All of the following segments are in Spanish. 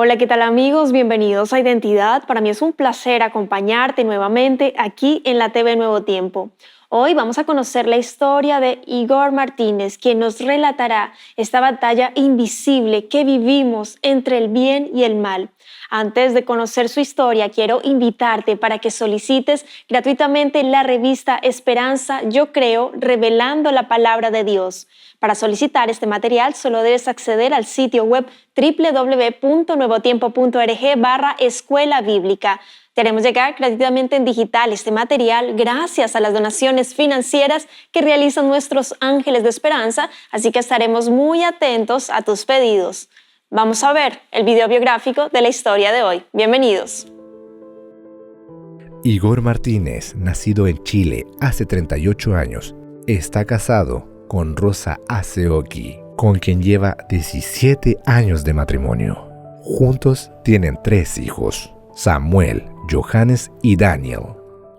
Hola, ¿qué tal amigos? Bienvenidos a Identidad. Para mí es un placer acompañarte nuevamente aquí en la TV Nuevo Tiempo. Hoy vamos a conocer la historia de Igor Martínez, quien nos relatará esta batalla invisible que vivimos entre el bien y el mal. Antes de conocer su historia, quiero invitarte para que solicites gratuitamente la revista Esperanza, Yo Creo, revelando la palabra de Dios. Para solicitar este material, solo debes acceder al sitio web www.nuevotiempo.org/escuela bíblica. Te haremos llegar gratuitamente en digital este material gracias a las donaciones financieras que realizan nuestros ángeles de esperanza, así que estaremos muy atentos a tus pedidos. Vamos a ver el video biográfico de la historia de hoy. Bienvenidos. Igor Martínez, nacido en Chile hace 38 años, está casado con Rosa Aseoki, con quien lleva 17 años de matrimonio. Juntos tienen 3 hijos, Samuel, Johannes y Daniel.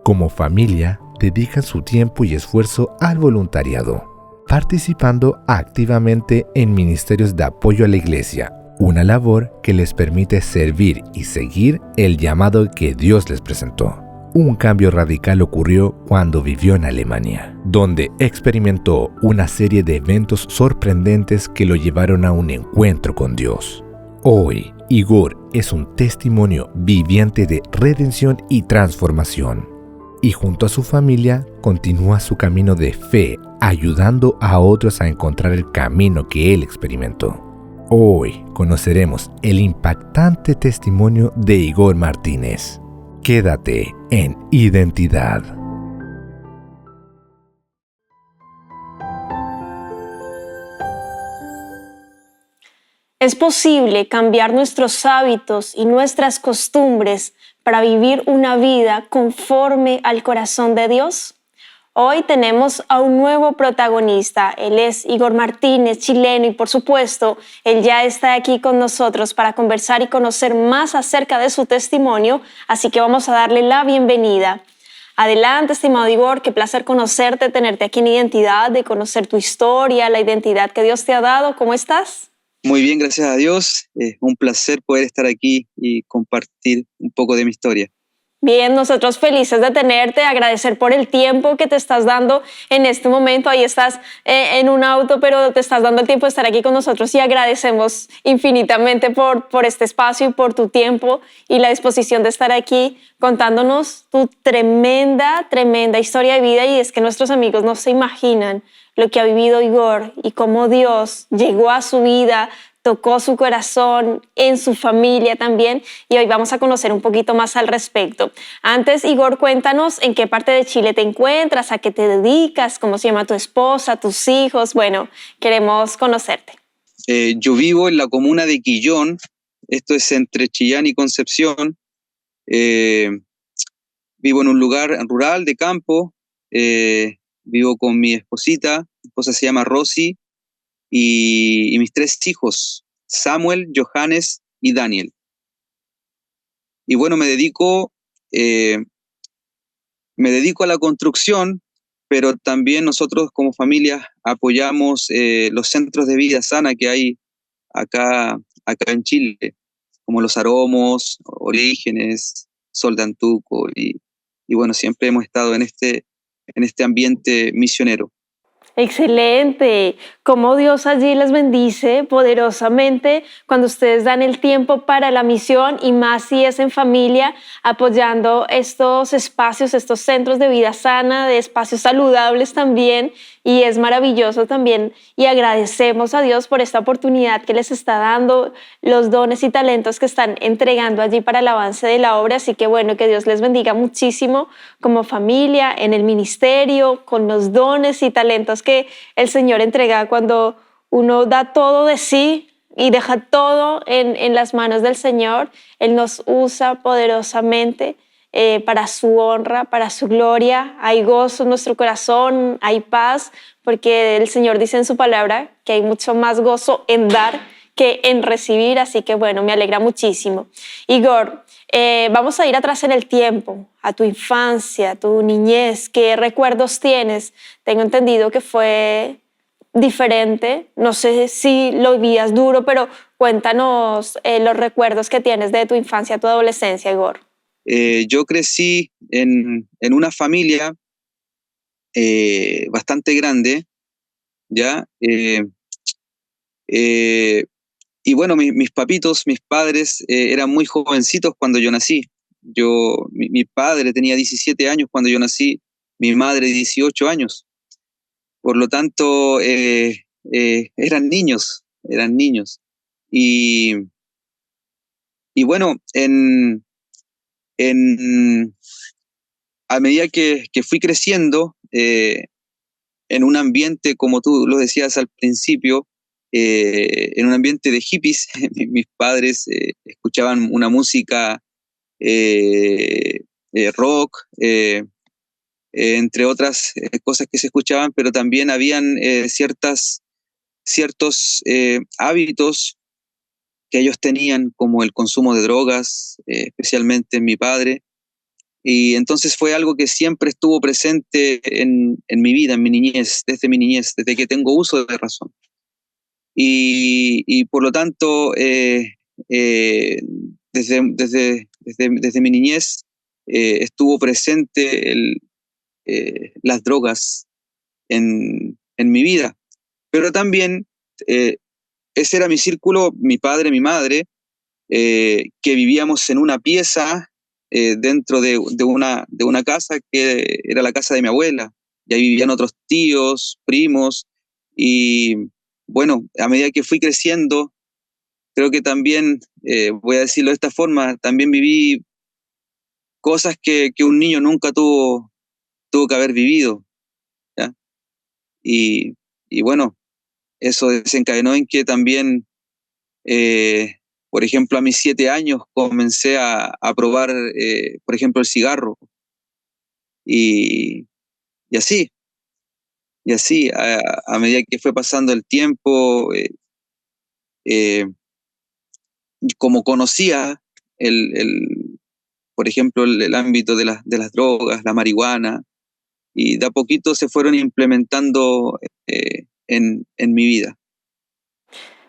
Como familia, dedican su tiempo y esfuerzo al voluntariado, participando activamente en ministerios de apoyo a la iglesia, una labor que les permite servir y seguir el llamado que Dios les presentó. Un cambio radical ocurrió cuando vivió en Alemania, donde experimentó una serie de eventos sorprendentes que lo llevaron a un encuentro con Dios. Hoy, Igor es un testimonio viviente de redención y transformación, y junto a su familia continúa su camino de fe, ayudando a otros a encontrar el camino que él experimentó. Hoy conoceremos el impactante testimonio de Igor Martínez. Quédate en Identidad. ¿Es posible cambiar nuestros hábitos y nuestras costumbres para vivir una vida conforme al corazón de Dios? Hoy tenemos a un nuevo protagonista. Él es Igor Martínez, chileno, y por supuesto, él ya está aquí con nosotros para conversar y conocer más acerca de su testimonio, así que vamos a darle la bienvenida. Adelante, estimado Igor, qué placer conocerte, tenerte aquí en Identidad, de conocer tu historia, la identidad que Dios te ha dado. ¿Cómo estás? Muy bien, gracias a Dios. Es un placer poder estar aquí y compartir un poco de mi historia. Bien, nosotros felices de tenerte, agradecer por el tiempo que te estás dando en este momento. Ahí estás en un auto, pero te estás dando el tiempo de estar aquí con nosotros y agradecemos infinitamente por este espacio y por tu tiempo y la disposición de estar aquí contándonos tu tremenda historia de vida. Y es que nuestros amigos no se imaginan lo que ha vivido Igor y cómo Dios llegó a su vida, tocó su corazón, en su familia también, y hoy vamos a conocer un poquito más al respecto. Antes, Igor, cuéntanos en qué parte de Chile te encuentras, a qué te dedicas, cómo se llama tu esposa, tus hijos. Bueno, queremos conocerte. Yo vivo en la comuna de Quillón, esto es entre Chillán y Concepción. Vivo en un lugar rural de campo, vivo con mi esposita, mi esposa se llama Rosy, y mis 3 hijos, Samuel, Johannes y Daniel. Y bueno, me dedico a la construcción, pero también nosotros como familia apoyamos los centros de vida sana que hay acá en Chile, como Los Aromos, Orígenes, Sol de Antuco, y bueno, siempre hemos estado en este ambiente misionero. Excelente, cómo Dios allí les bendice poderosamente cuando ustedes dan el tiempo para la misión y más si es en familia, apoyando estos espacios, estos centros de vida sana, de espacios saludables también, y es maravilloso también y agradecemos a Dios por esta oportunidad que les está dando, los dones y talentos que están entregando allí para el avance de la obra, así que bueno, que Dios les bendiga muchísimo como familia, en el ministerio, con los dones y talentos que el Señor entrega cuando uno da todo de sí y deja todo en las manos del Señor. Él nos usa poderosamente para su honra, para su gloria. Hay gozo en nuestro corazón, hay paz, porque el Señor dice en su palabra que hay mucho más gozo en dar que en recibir, así que bueno, me alegra muchísimo. Igor, vamos a ir atrás en el tiempo, a tu infancia, a tu niñez. ¿Qué recuerdos tienes? Tengo entendido que fue diferente, no sé si lo vivías duro, pero Cuéntanos los recuerdos que tienes de tu infancia, tu adolescencia, Igor. Yo crecí en una familia bastante grande, ¿ya? Eh, y bueno, mis papitos, mis padres, eran muy jovencitos cuando yo nací. Mi padre tenía 17 años cuando yo nací, mi madre 18 años. Por lo tanto, eran niños, eran niños. Y, y bueno, en, a medida que fui creciendo, en un ambiente, como tú lo decías al principio, en un ambiente de hippies, mis padres escuchaban una música rock, entre otras cosas que se escuchaban, pero también habían ciertos hábitos que ellos tenían, como el consumo de drogas, especialmente mi padre. Y entonces fue algo que siempre estuvo presente en mi vida, en mi niñez, desde que tengo uso de razón. Y por lo tanto, desde mi niñez estuvo presente las drogas en mi vida. Pero también eh, ese era mi círculo, mi padre, mi madre, que vivíamos en una pieza dentro de una casa que era la casa de mi abuela. Y ahí vivían otros tíos, primos, y bueno, a medida que fui creciendo, creo que también, voy a decirlo de esta forma, también viví cosas que un niño nunca tuvo que haber vivido, ¿ya? Y, y bueno, eso desencadenó en que también, eh, por ejemplo, a mis 7 años comencé a probar, por ejemplo, el cigarro. Y, y así, y así, a medida que fue pasando el tiempo, eh, como conocía por ejemplo, el ámbito de las drogas, la marihuana, y de a poquito se fueron implementando en mi vida.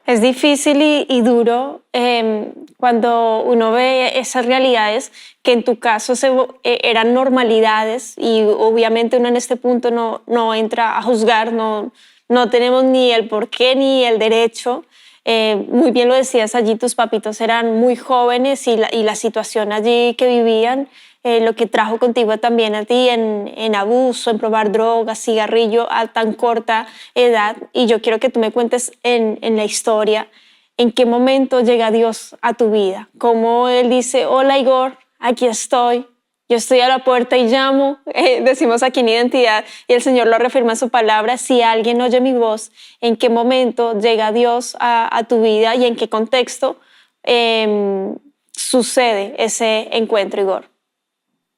Es difícil y duro cuando uno ve esas realidades que en tu caso eran normalidades y obviamente uno en este punto no entra a juzgar, no tenemos ni el porqué ni el derecho. Muy bien lo decías allí, tus papitos eran muy jóvenes y la situación allí que vivían, lo que trajo contigo también a ti en abuso, en probar drogas, cigarrillo a tan corta edad. Y yo quiero que tú me cuentes en la historia en qué momento llega Dios a tu vida, cómo Él dice, hola Igor, aquí estoy. Yo estoy a la puerta y llamo, decimos aquí en Identidad, y el Señor lo reafirma en su palabra. Si alguien oye mi voz, ¿en qué momento llega Dios a tu vida y en qué contexto sucede ese encuentro, Igor?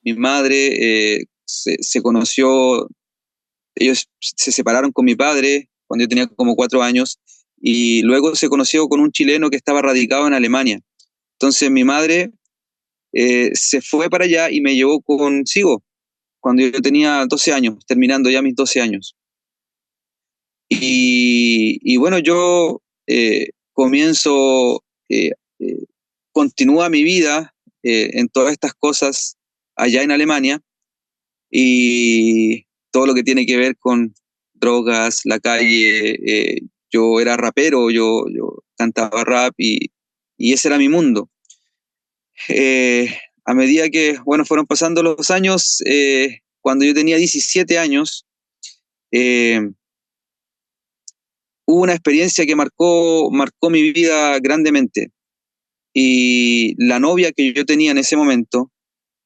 Mi madre se conoció, ellos se separaron con mi padre cuando yo tenía como 4 años, y luego se conoció con un chileno que estaba radicado en Alemania. Entonces mi madre se fue para allá y me llevó consigo cuando yo tenía 12 años, terminando ya mis 12 años. Y bueno, yo comienzo, eh, continúa mi vida en todas estas cosas allá en Alemania, y todo lo que tiene que ver con drogas, la calle. Yo era rapero, yo cantaba rap, y ese era mi mundo. A medida que, bueno, fueron pasando los años, cuando yo tenía 17 años, eh, hubo una experiencia que marcó mi vida grandemente. Y la novia que yo tenía en ese momento,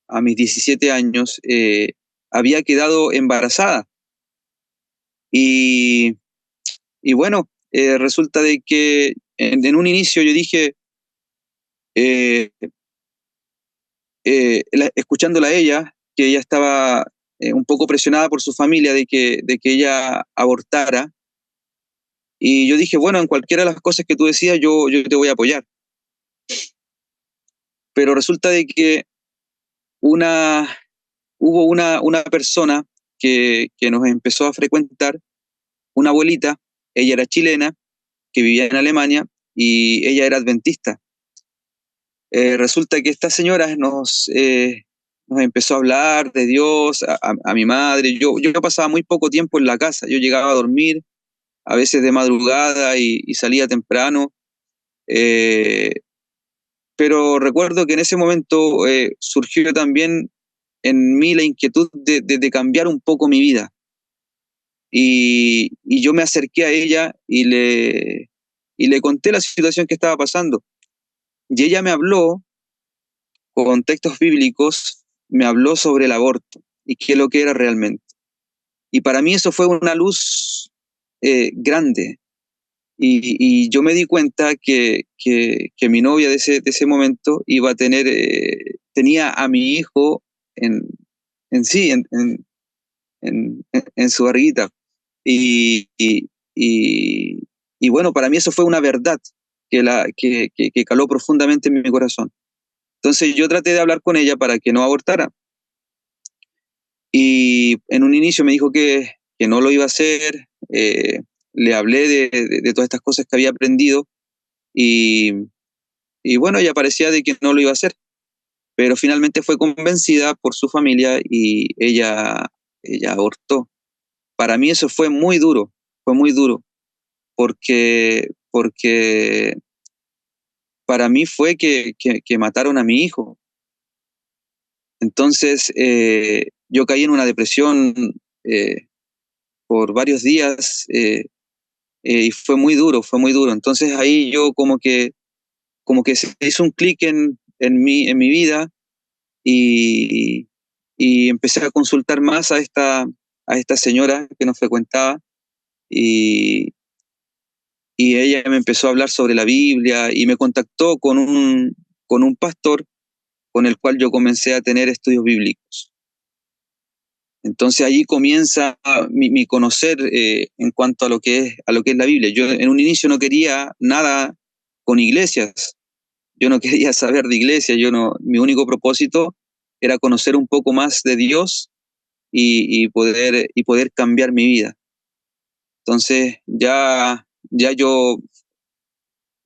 a mis 17 años, había quedado embarazada. Y, y bueno, resulta de que en un inicio yo dije, eh, escuchándola a ella, que ella estaba un poco presionada por su familia de que ella abortara, y yo dije, bueno, en cualquiera de las cosas que tú decías, yo te voy a apoyar. Pero resulta de que una, hubo una persona que nos empezó a frecuentar, una abuelita, ella era chilena, que vivía en Alemania, y ella era adventista. Resulta que esta señora nos empezó a hablar de Dios, a mi madre. Yo pasaba muy poco tiempo en la casa, yo llegaba a dormir, a veces de madrugada y salía temprano, eh, pero recuerdo que en ese momento surgió también en mí la inquietud de cambiar un poco mi vida. Y yo me acerqué a ella y le conté la situación que estaba pasando. Y ella me habló con textos bíblicos, me habló sobre el aborto y qué es lo que era realmente. Y para mí eso fue una luz grande. Y yo me di cuenta que mi novia de ese momento iba a tener, tenía a mi hijo en, en sí, en su barriguita. Y, y, y, y bueno, para mí eso fue una verdad que caló profundamente en mi corazón. Entonces yo traté de hablar con ella para que no abortara. Y en un inicio me dijo que no lo iba a hacer. Le hablé de todas estas cosas que había aprendido y, y bueno, ella parecía de que no lo iba a hacer. Pero finalmente fue convencida por su familia y ella abortó. Para mí eso fue muy duro, porque para mí fue que mataron a mi hijo. Entonces yo caí en una depresión eh, por varios días y fue muy duro, fue muy duro. Entonces ahí yo como que se hizo un clic en mi vida y, y empecé a consultar más a esta señora que nos frecuentaba y, y ella me empezó a hablar sobre la Biblia y me contactó con un pastor con el cual yo comencé a tener estudios bíblicos. Entonces allí comienza mi conocer en cuanto a lo que es la Biblia. Yo en un inicio no quería nada con iglesias, yo no quería saber de iglesias, mi único propósito era conocer un poco más de Dios y poder cambiar mi vida. Entonces yo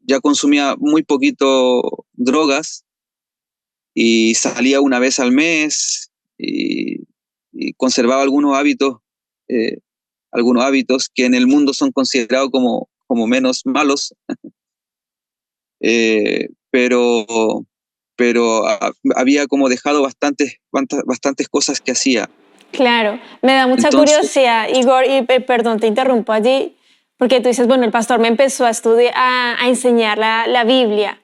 ya consumía muy poquito drogas y salía una vez al mes y conservaba eh, algunos hábitos que en el mundo son considerados como menos malos, pero, había como dejado bastantes cosas que hacía. Claro, me da mucha Entonces, curiosidad, Igor, y perdón, te interrumpo allí, porque tú dices, bueno, el pastor me empezó a estudiar, a enseñar la Biblia.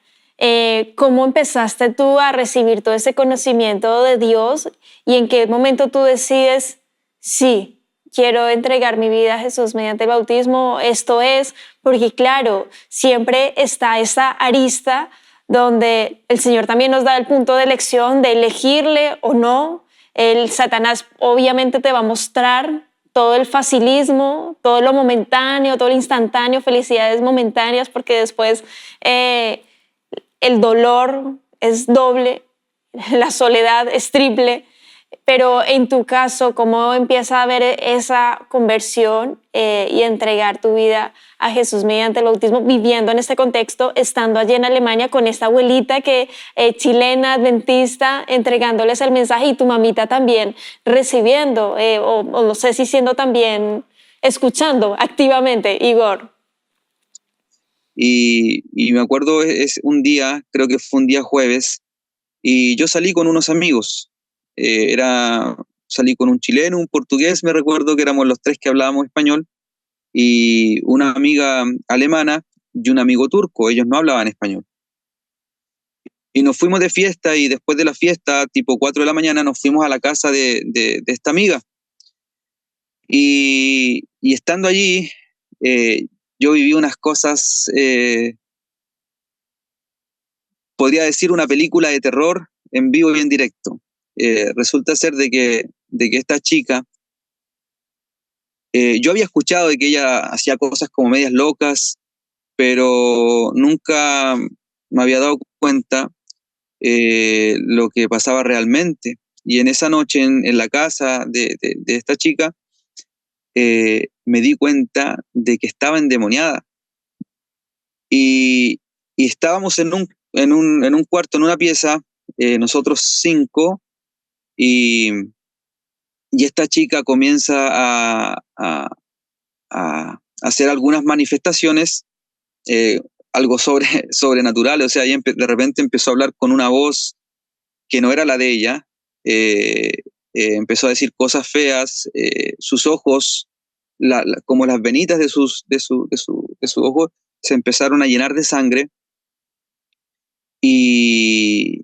¿Cómo empezaste tú a recibir todo ese conocimiento de Dios y en qué momento tú decides, sí, quiero entregar mi vida a Jesús mediante el bautismo? Esto es, porque claro, siempre está esa arista donde el Señor también nos da el punto de elección de elegirle o no. El Satanás obviamente te va a mostrar todo el facilismo, todo lo momentáneo, todo lo instantáneo, felicidades momentáneas, porque después el dolor es doble, la soledad es triple. Pero en tu caso, ¿cómo empieza a haber esa conversión y entregar tu vida a Jesús mediante el bautismo, viviendo en este contexto, estando allí en Alemania con esta abuelita chilena, adventista, entregándoles el mensaje y tu mamita también recibiendo, o no sé si siendo también, escuchando activamente, Igor? y me acuerdo es un día, creo que fue un día jueves, y yo salí con unos amigos. Salí con un chileno, un portugués, me recuerdo que éramos los tres que hablábamos español, y una amiga alemana y un amigo turco, ellos no hablaban español. Y nos fuimos de fiesta y después de la fiesta, tipo 4 de la mañana, nos fuimos a la casa de esta amiga. Y estando allí, yo viví unas cosas, podría decir una película de terror en vivo y en directo. Resulta ser de que esta chica, yo había escuchado de que ella hacía cosas como medias locas, pero nunca me había dado cuenta lo que pasaba realmente. Y en esa noche en la casa de esta chica, me di cuenta de que estaba endemoniada. y, y estábamos en un cuarto, en una pieza, nosotros 5, y, y esta chica comienza a hacer algunas manifestaciones, algo sobrenatural, o sea, ella de repente empezó a hablar con una voz que no era la de ella, eh, empezó a decir cosas feas, sus ojos, como las venitas de sus ojos, se empezaron a llenar de sangre, y,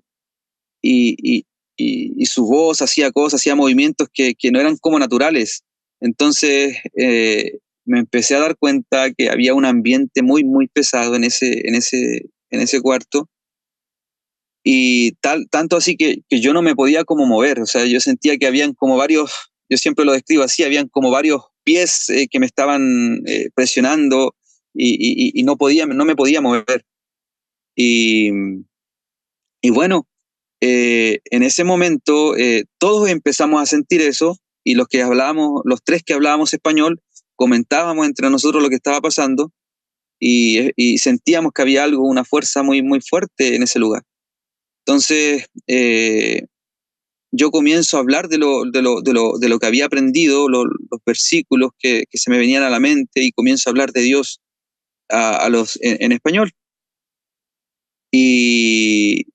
y, y, y su voz hacía cosas, hacía movimientos que no eran como naturales. Entonces me empecé a dar cuenta que había un ambiente muy, muy pesado en ese cuarto, y tanto así que yo no me podía como mover. O sea, yo sentía que habían como varios, yo siempre lo describo así, habían como varios pies que me estaban presionando, y no me podía mover. Y, y bueno, en ese momento todos empezamos a sentir eso, y los 3 que hablábamos español, comentábamos entre nosotros lo que estaba pasando, y sentíamos que había algo, una fuerza muy, muy fuerte en ese lugar. Entonces, yo comienzo a hablar de lo que había aprendido, los versículos que se me venían a la mente, y comienzo a hablar de Dios en español. Y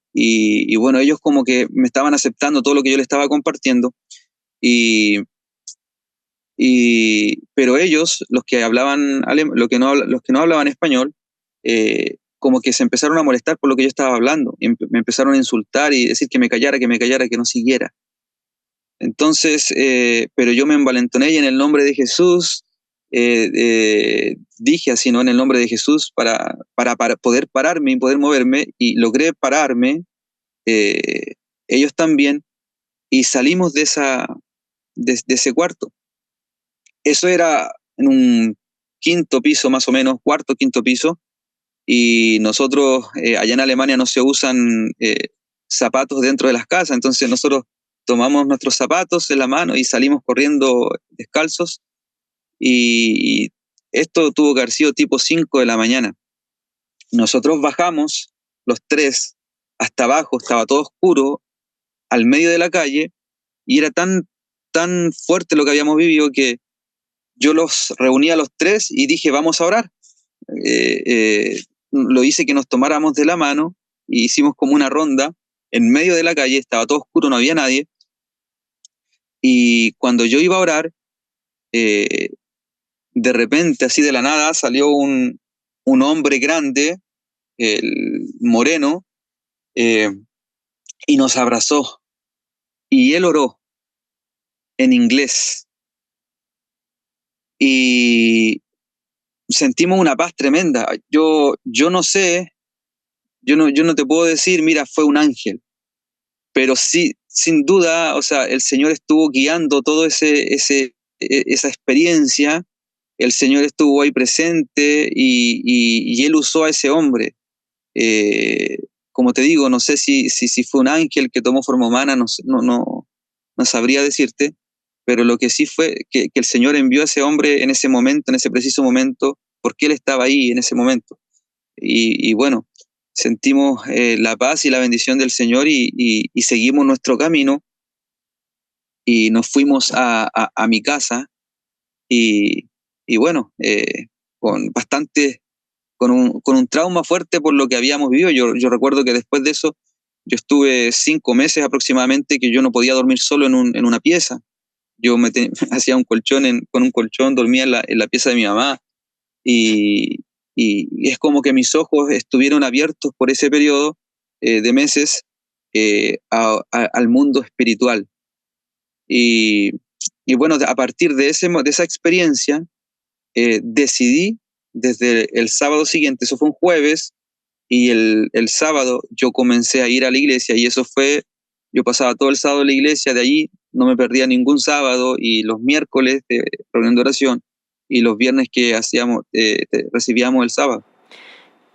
bueno, ellos como que me estaban aceptando todo lo que yo les estaba compartiendo, y, pero ellos, los que hablaban los que no hablaban español, como que se empezaron a molestar por lo que yo estaba hablando, y me empezaron a insultar y decir que me callara, que no siguiera. Entonces, pero yo me envalentoné, y en el nombre de Jesús, dije así, ¿no? En el nombre de Jesús, para poder pararme y poder moverme, y logré pararme, eh, ellos también, y salimos de ese cuarto. Eso era en un quinto piso más o menos, cuarto, quinto piso, y nosotros, allá en Alemania no se usan zapatos dentro de las casas, entonces nosotros tomamos nuestros zapatos en la mano y salimos corriendo descalzos, y esto tuvo que haber sido tipo 5 de la mañana. Nosotros bajamos, los 3, hasta abajo, estaba todo oscuro, al medio de la calle, y era tan fuerte lo que habíamos vivido que yo los reuní a los 3 y dije, vamos a orar. Lo hice que nos tomáramos de la mano, y hicimos como una ronda en medio de la calle, estaba todo oscuro, no había nadie, y cuando yo iba a orar, eh, de repente, así de la nada, salió un hombre grande, moreno, eh, y nos abrazó, y él oró en inglés, y sentimos una paz tremenda. Yo no sé, yo no te puedo decir, mira, fue un ángel, pero sí, sin duda, o sea, el Señor estuvo guiando todo esa experiencia, el Señor estuvo ahí presente, y Él usó a ese hombre. Eh, Como te digo, no sé si fue un ángel que tomó forma humana, no sabría decirte, pero lo que sí fue que el Señor envió a ese hombre en ese momento, en ese preciso momento, porque Él estaba ahí en ese momento. Y bueno, sentimos la paz y la bendición del Señor, y seguimos nuestro camino, y nos fuimos a mi casa, y, y bueno, con bastante, con un trauma fuerte por lo que habíamos vivido. Yo recuerdo que después de eso yo estuve 5 meses aproximadamente que yo no podía dormir solo en una pieza. Yo hacía un colchón, con un colchón dormía en la pieza de mi mamá, y, y es como que mis ojos estuvieron abiertos por ese periodo de meses al mundo espiritual. Y, y bueno, a partir de esa experiencia, decidí desde el sábado siguiente, eso fue un jueves, y el sábado yo comencé a ir a la iglesia, y eso fue, yo pasaba todo el sábado en la iglesia, de allí no me perdía ningún sábado, y los miércoles de reunión de oración, y los viernes que recibíamos el sábado.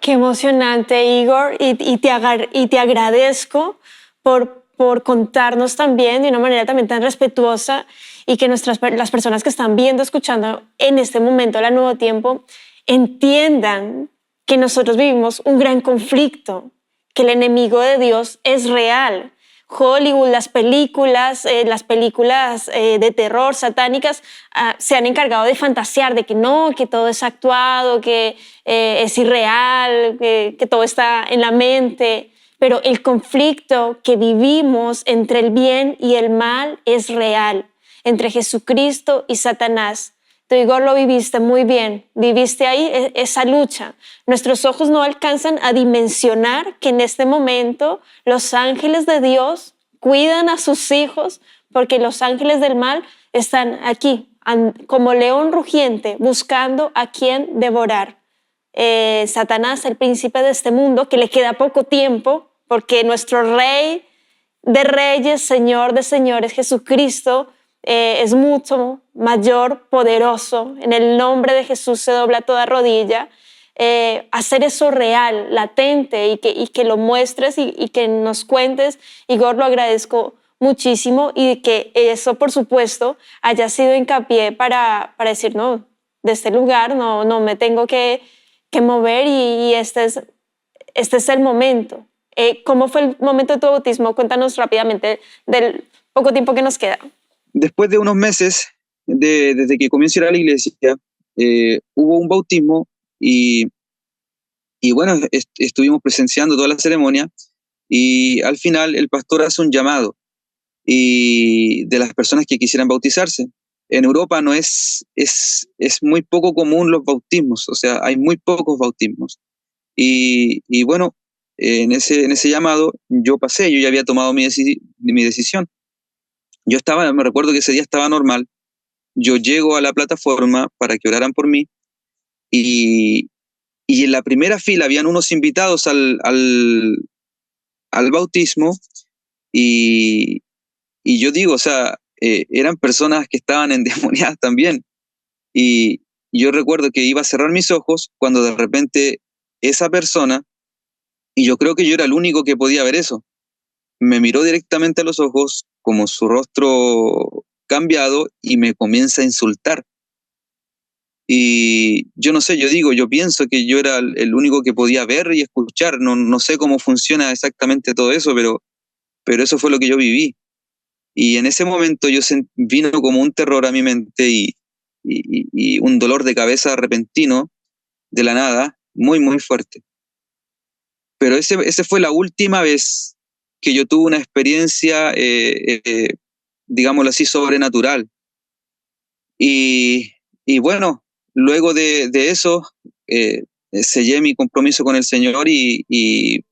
Qué emocionante, Igor, y te agradezco por contarnos también de una manera también tan respetuosa, y que las personas que están viendo, escuchando en este momento la Nuevo Tiempo, entiendan que nosotros vivimos un gran conflicto, que el enemigo de Dios es real. Hollywood, las películas de terror satánicas se han encargado de fantasear de que no, que todo es actuado, que es irreal, que todo está en la mente. Pero el conflicto que vivimos entre el bien y el mal es real, entre Jesucristo y Satanás. Tú, Igor, lo viviste muy bien, viviste ahí esa lucha. Nuestros ojos no alcanzan a dimensionar que en este momento los ángeles de Dios cuidan a sus hijos, porque los ángeles del mal están aquí, como león rugiente, buscando a quien devorar. Satanás, el príncipe de este mundo, que le queda poco tiempo, porque nuestro Rey de reyes, Señor de señores, Jesucristo, es mucho mayor, poderoso. En el nombre de Jesús se dobla toda rodilla. Hacer eso real, latente, y que lo muestres y que nos cuentes, Igor, lo agradezco muchísimo, y que eso, por supuesto, haya sido hincapié para decir, no, de este lugar no me tengo que mover, y este es el momento. ¿Cómo fue el momento de tu bautismo? Cuéntanos rápidamente del poco tiempo que nos queda. Después de unos meses, desde que comienzo a ir a la iglesia, hubo un bautismo y bueno, estuvimos presenciando toda la ceremonia, y al final el pastor hace un llamado y de las personas que quisieran bautizarse. En Europa no es muy poco común los bautismos, o sea, hay muy pocos bautismos. Y bueno, en ese llamado yo pasé, yo ya había tomado mi decisión. Me recuerdo que ese día estaba normal, yo llego a la plataforma para que oraran por mí, y en la primera fila habían unos invitados al bautismo, y yo digo, o sea, eran personas que estaban endemoniadas también, y yo recuerdo que iba a cerrar mis ojos cuando de repente esa persona, y yo creo que yo era el único que podía ver eso, me miró directamente a los ojos, como su rostro cambiado, y me comienza a insultar. Y yo no sé, yo pienso que yo era el único que podía ver y escuchar. No sé cómo funciona exactamente todo eso, pero eso fue lo que yo viví. Y en ese momento vino como un terror a mi mente, y un dolor de cabeza repentino, de la nada, muy, muy fuerte. Pero ese fue la última vez que yo tuve una experiencia, digámoslo así, sobrenatural. Y bueno, luego de eso, sellé mi compromiso con el Señor, y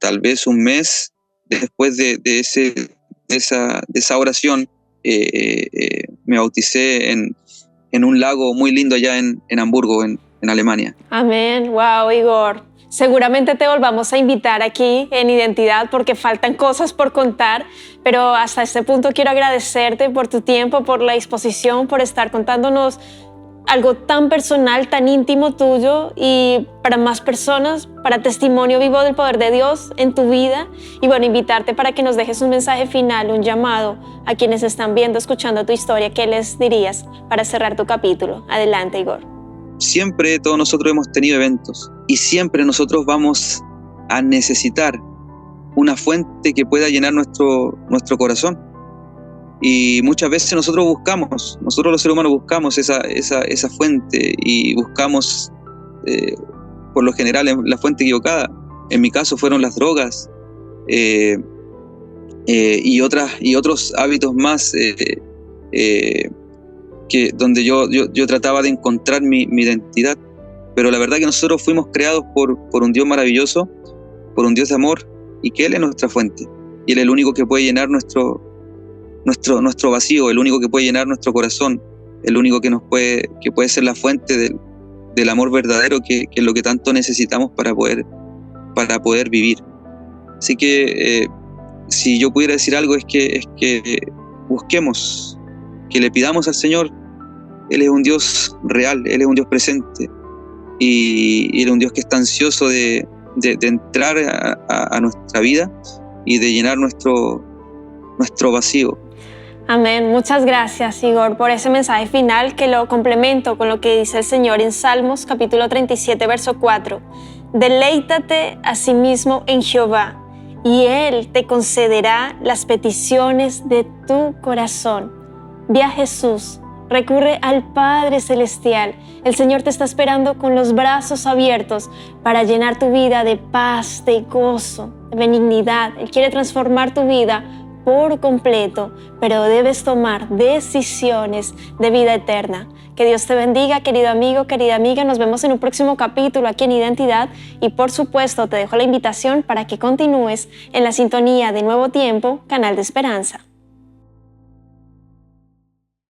tal vez un mes después de esa oración, me bauticé en un lago muy lindo allá en Hamburgo, en Alemania. Amén. Wow, Igor. Seguramente te volvamos a invitar aquí en Identidad, porque faltan cosas por contar, pero hasta este punto quiero agradecerte por tu tiempo, por la disposición, por estar contándonos algo tan personal, tan íntimo tuyo, y para más personas, para testimonio vivo del poder de Dios en tu vida. Y bueno, invitarte para que nos dejes un mensaje final, un llamado a quienes están viendo, escuchando tu historia. ¿Qué les dirías para cerrar tu capítulo? Adelante, Igor. Siempre todos nosotros hemos tenido eventos, y siempre nosotros vamos a necesitar una fuente que pueda llenar nuestro corazón. Y muchas veces nosotros los seres humanos buscamos esa fuente, y buscamos, por lo general, la fuente equivocada. En mi caso fueron las drogas, y otros hábitos más, donde yo trataba de encontrar mi identidad. Pero la verdad que nosotros fuimos creados por un Dios maravilloso, por un Dios de amor, y que Él es nuestra fuente, y Él es el único que puede llenar nuestro vacío, el único que puede llenar nuestro corazón, el único que puede ser la fuente del amor verdadero, que es lo que tanto necesitamos para poder vivir. Así que si yo pudiera decir algo, es que busquemos, que le pidamos al Señor. Él es un Dios real, Él es un Dios presente, y Él es un Dios que está ansioso de entrar a nuestra vida y de llenar nuestro vacío. Amén. Muchas gracias, Igor, por ese mensaje final que lo complemento con lo que dice el Señor en Salmos capítulo 37, verso 4. Deleítate asimismo en Jehová, y Él te concederá las peticiones de tu corazón. Ve a Jesús, recurre al Padre Celestial. El Señor te está esperando con los brazos abiertos para llenar tu vida de paz, de gozo, de benignidad. Él quiere transformar tu vida por completo, pero debes tomar decisiones de vida eterna. Que Dios te bendiga, querido amigo, querida amiga. Nos vemos en un próximo capítulo aquí en Identidad y por supuesto te dejo la invitación para que continúes en la sintonía de Nuevo Tiempo, Canal de Esperanza.